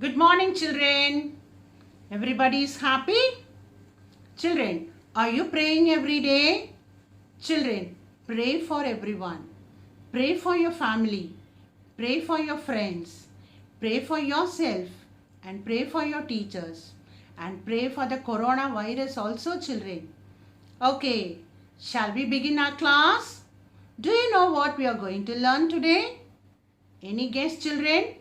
Good morning, children. Everybody is happy? Children, are you praying every day? Children, pray for everyone. Pray for your family. Pray for your friends. Pray for yourself. And pray for your teachers. And pray for the coronavirus also, children. Okay, shall we begin our class? Do you know what we are going to learn today? Any guess, children?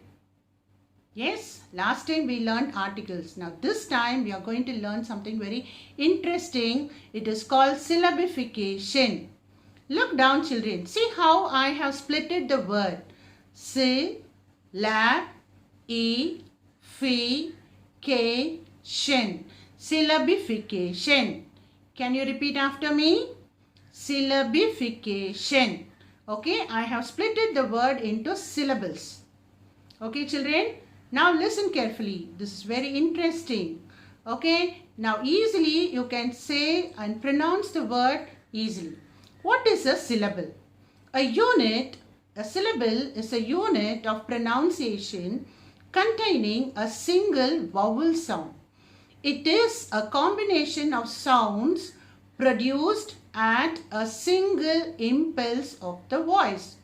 Yes, last time we learned articles. Now this time we are going to learn something very interesting. It is called syllabification. Look down, children. See how I have splitted the word. Syllabification. Syllabification. Can you repeat after me? Syllabification. Okay, I have splitted the word into syllables. Okay, children. Now listen carefully. This is very interesting. Okay. Now easily you can say and pronounce the word easily. What is a syllable? A syllable is a unit of pronunciation containing a single vowel sound. It is a combination of sounds produced at a single impulse of the voice.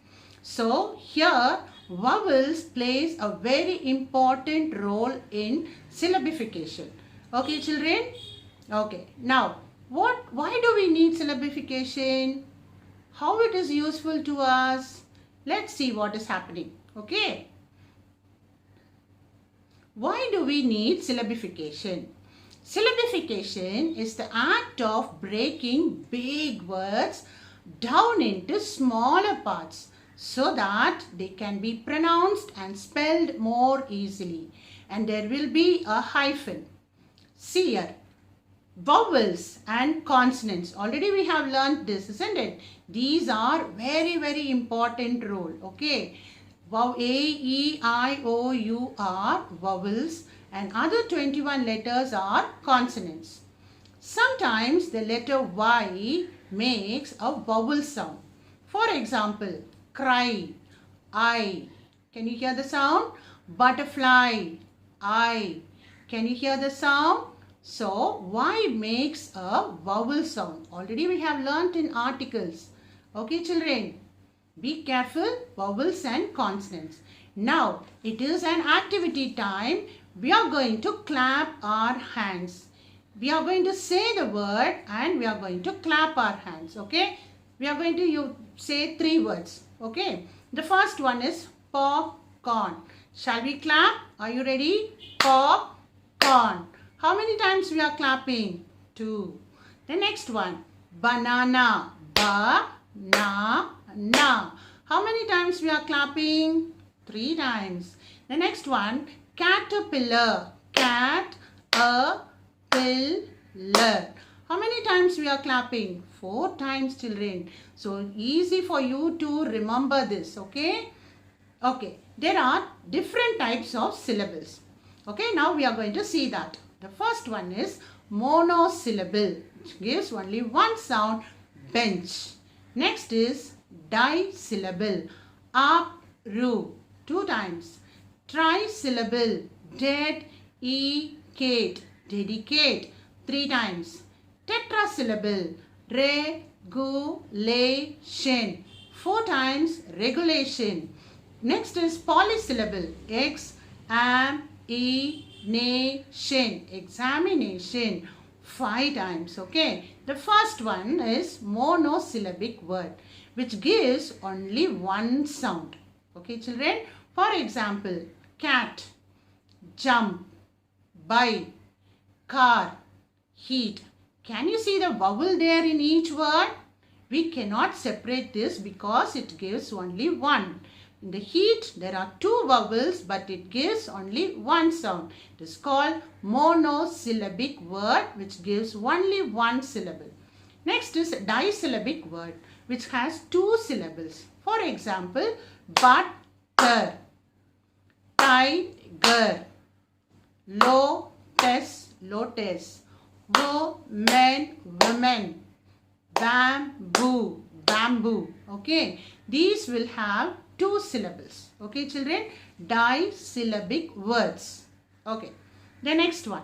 So here vowels plays a very important role in syllabification. Okay, children? Okay. Now, why do we need syllabification? How it is useful to us? Let's see what is happening. Okay. Why do we need syllabification? Syllabification is the act of breaking big words down into smaller parts so that they can be pronounced and spelled more easily. And there will be a hyphen. See here, vowels and consonants. Already we have learned this, isn't it? These are very important role. Okay. A, E, I, O, U are vowels and other 21 letters are consonants. Sometimes the letter Y makes a vowel sound. For example, cry, I. Can you hear the sound? Butterfly, I. Can you hear the sound? So, Y makes a vowel sound. Already we have learnt in articles. Okay, children? Be careful, vowels and consonants. Now, it is an activity time. We are going to clap our hands. We are going to say the word and we are going to clap our hands. Okay? We are going to say 3 words. Okay? The first one is popcorn. Shall we clap? Are you ready? Popcorn. How many times we are clapping? 2. The next one, banana. Banana. How many times we are clapping? 3 times. The next one, caterpillar. Cat-a-pill-lar. How many times we are clapping? 4 times, children. So easy for you to remember this. Okay. Okay. There are different types of syllables. Okay. Now we are going to see that. The first one is monosyllable, which gives only one sound, bench. Next is disyllable, uproot, 2 times. Trisyllable, dedicate, dedicate, 3 times. Tetrasyllable, regulation, 4 times, regulation. Next is polysyllable, examination, examination, 5 times. Okay. The first one is monosyllabic word, which gives only one sound. Okay, children. For example, cat, jump, buy, car, heat. Can you see the vowel there in each word? We cannot separate this because it gives only one. In the heat, there are 2 vowels, but it gives only one sound. It is called monosyllabic word, which gives only one syllable. Next is disyllabic word, which has 2 syllables. For example, butter, tiger, lotus, lotus, woman, woman, bamboo, bamboo. Okay, these will have 2 syllables. Okay, children, disyllabic words. Okay. The next one.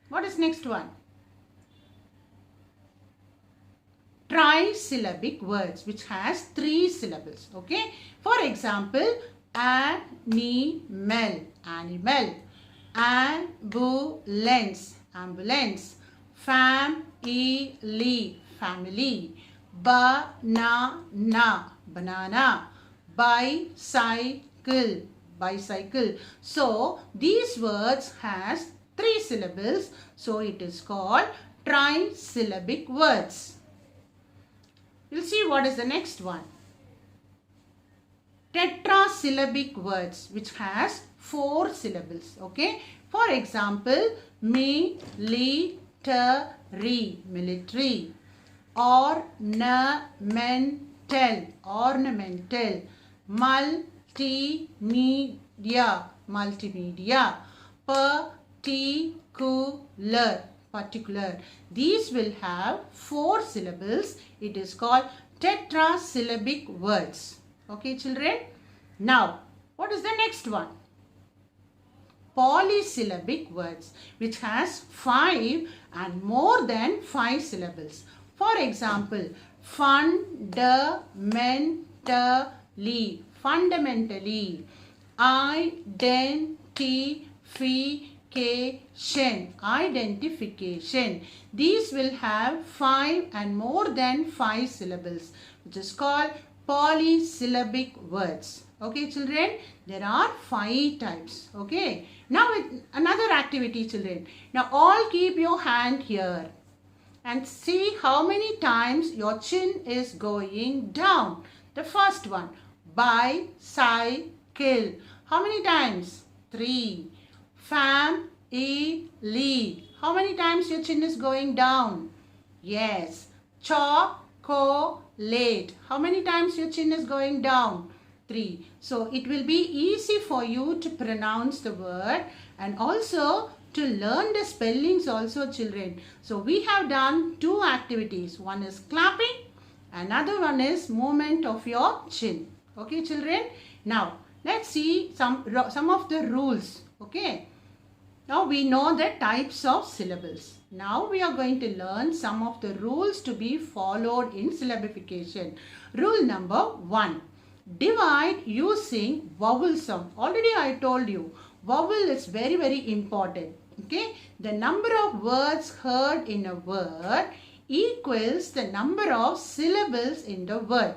What is next one? Trisyllabic words which has 3 syllables. Okay. For example, animal, animal, ambulance, ambulance, family, family, banana, banana, bicycle, bicycle. So these words has 3 syllables. So it is called trisyllabic words. We'll see what is the next one. Tetrasyllabic words which has 4 syllables. Okay. For example, military, military, ornamental, ornamental, multimedia, multimedia, particular, particular. These will have 4 syllables. It is called tetrasyllabic words. Okay, children. Now, what is the next one? Polysyllabic words which has 5 and more than 5 syllables. For example, fundamentally, fundamentally, identification, identification. These will have 5 and more than 5 syllables, which is called polysyllabic words. Okay, children, there are 5 types. Okay, now another activity, children. Now all keep your hand here and see how many times your chin is going down. The first one, bicycle. How many times? 3. Family. How many times your chin is going down? Yes. Chocolate. How many times your chin is going down? 3. So it will be easy for you to pronounce the word and also to learn the spellings also, children. So we have done 2 activities. One is clapping, another one is movement of your chin. Okay, children. Now let's see some of the rules. Okay. Now we know the types of syllables. Now we are going to learn some of the rules to be followed in syllabification. Rule number 1. Divide using vowel sound. Already I told you, vowel is very, very important. Okay. The number of words heard in a word equals the number of syllables in the word.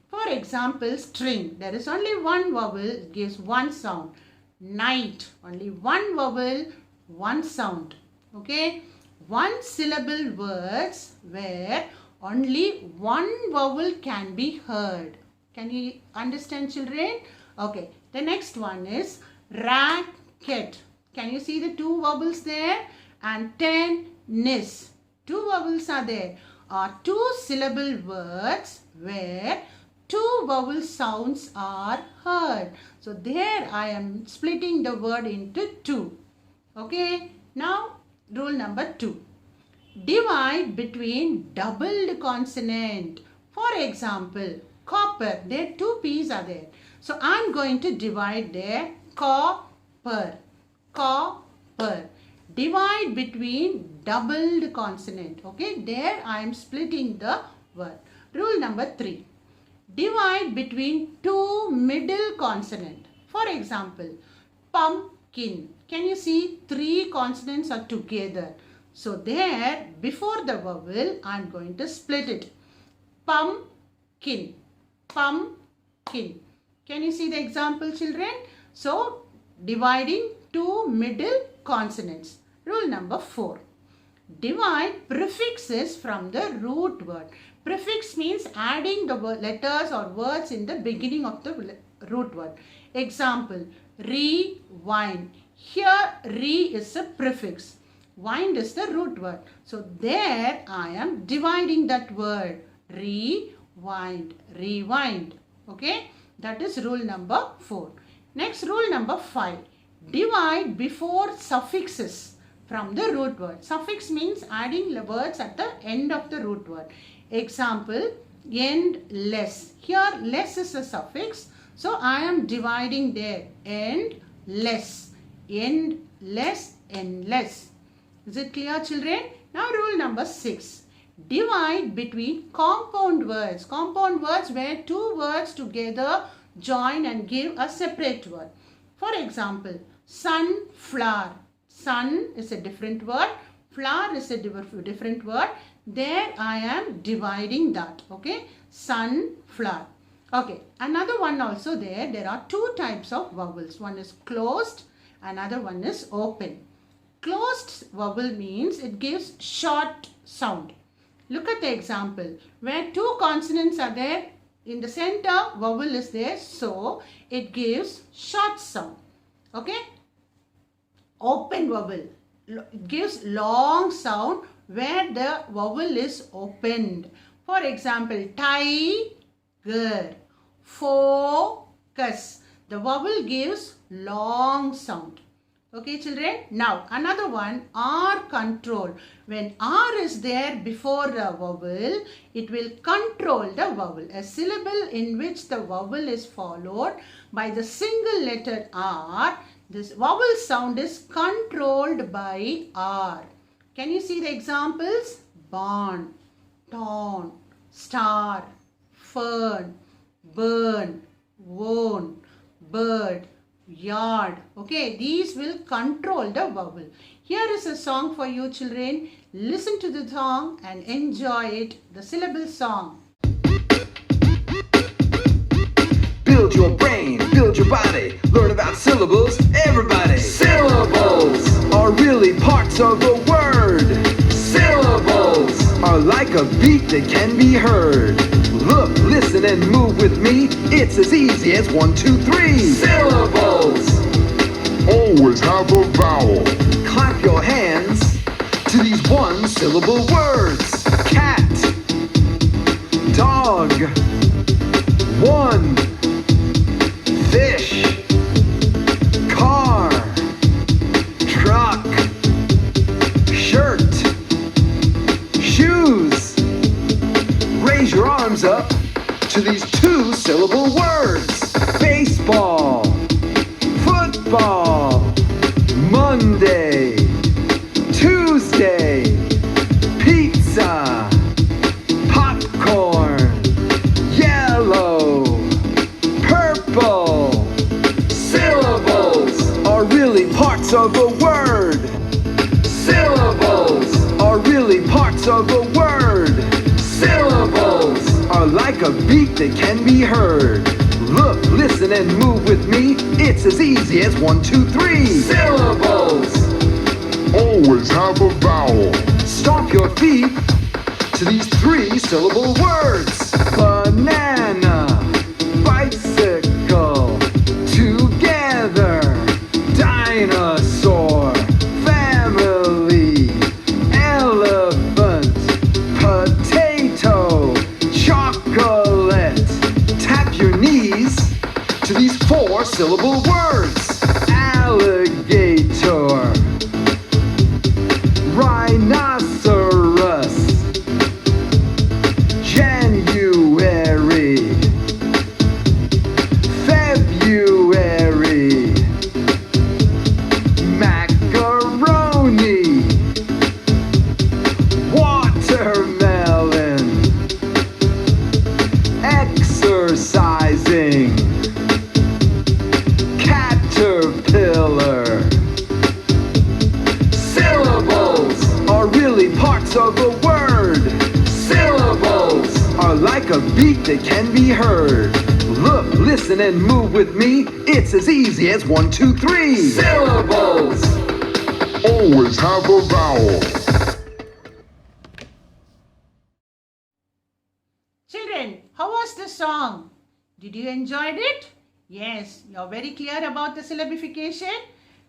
For example, string. There is only one vowel, it gives one sound. Night. Only one vowel, one sound. Okay. One syllable words where only one vowel can be heard. Can you understand, children? Okay. The next one is racket. Can you see the 2 vowels there? And tennis. 2 vowels are there. Are 2 syllable words where 2 vowel sounds are heard. So there I am splitting the word into 2. Okay. Now rule number 2. Divide between doubled consonant. For example, copper. There 2 P's are there. So I am going to divide there. Copper. Copper. Divide between doubled consonant. Okay. There I am splitting the word. Rule number 3. Divide between 2 middle consonant. For example, pumpkin. Can you see 3 consonants are together? So there, before the vowel, I am going to split it. Pumpkin. Pumpkin. Can you see the example, children? So, dividing 2 middle consonants. Rule number 4. Divide prefixes from the root word. Prefix means adding the letters or words in the beginning of the root word. Example, rewind. Here, re is a prefix. Wind is the root word. So, there I am dividing that word. Rewind. Rewind. Okay. That is rule number 4. Next, rule number 5. Divide before suffixes from the root word. Suffix means adding the words at the end of the root word. Example, endless. Here, less is a suffix. So I am dividing there. Endless. Endless. Endless. Is it clear, children? Now rule number 6. Divide between compound words. Compound words where two words together join and give a separate word. For example, sunflower. Sun is a different word. Flower is a different word. There I am dividing that. Okay. Sunflower. Okay. Another one also there. There are two types of vowels. One is closed. Another one is open. Closed vowel means it gives short sound. Look at the example. Where two consonants are there, in the center vowel is there, so it gives short sound. Okay. Open vowel. It gives long sound where the vowel is opened. For example, tiger. Focus. The vowel gives long sound. Okay, children. Now, another one, R control. When R is there before the vowel, it will control the vowel. A syllable in which the vowel is followed by the single letter R, this vowel sound is controlled by R. Can you see the examples? Barn, torn, star, fern, burn, worn, bird, yard. Okay, these will control the vowel. Here is a song for you, children. Listen to the song and enjoy it. The syllable song. Build your brain, build your body. Learn about syllables, everybody. Syllables are really parts of a word. Syllables are like a beat that can be heard. Look, listen, and move with me. It's as easy as 1, 2, 3. Syllables always have a vowel. Clap your hands to these one-syllable words. Cat, dog, one, fish, car, truck, shirt, shoes. Raise your arms up to these two-syllable words. Baseball, football, Monday, Tuesday, pizza, popcorn, yellow, purple. Syllables are really parts of a word. Syllables are really parts of a word. Syllables are like a beat that can be heard. Look, listen, and move with me. It's as easy as 1, 2, 3. Syllables Always have a vowel. Stomp your feet to these three-syllable words. Banana, bicycle, together, dinosaur, family, elephant, potato, chocolate. Tap your knees to these four-syllable words. Alligator, rhinoceros, January, February, macaroni, watermelon, exercising, caterpillar. Syllables are really parts of a word. Syllables are like a beat that can be heard. Look, listen, and move with me. It's as easy as 1, 2, 3. Syllables Always have a vowel. Children, how was the song? Did you enjoy it? Yes, you're very clear about the syllabification.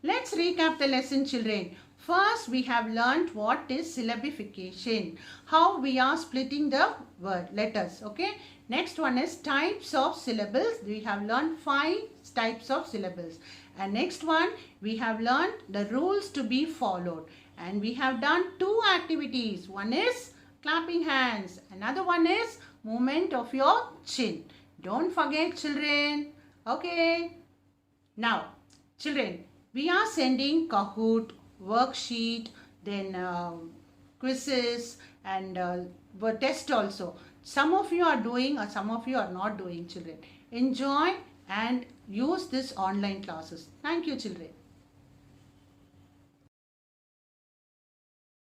Let's recap the lesson, children. First, we have learnt what is syllabification, how we are splitting the word letters. Okay. Next one is types of syllables. We have learned 5 types of syllables. And next one, we have learned the rules to be followed. And we have done 2 activities. One is clapping hands. Another one is movement of your chin. Don't forget, children. Okay. Now, children, we are sending Kahoot, worksheet, then quizzes and test also. Some of you are doing or some of you are not doing, children. Enjoy and use this online classes. Thank you, children.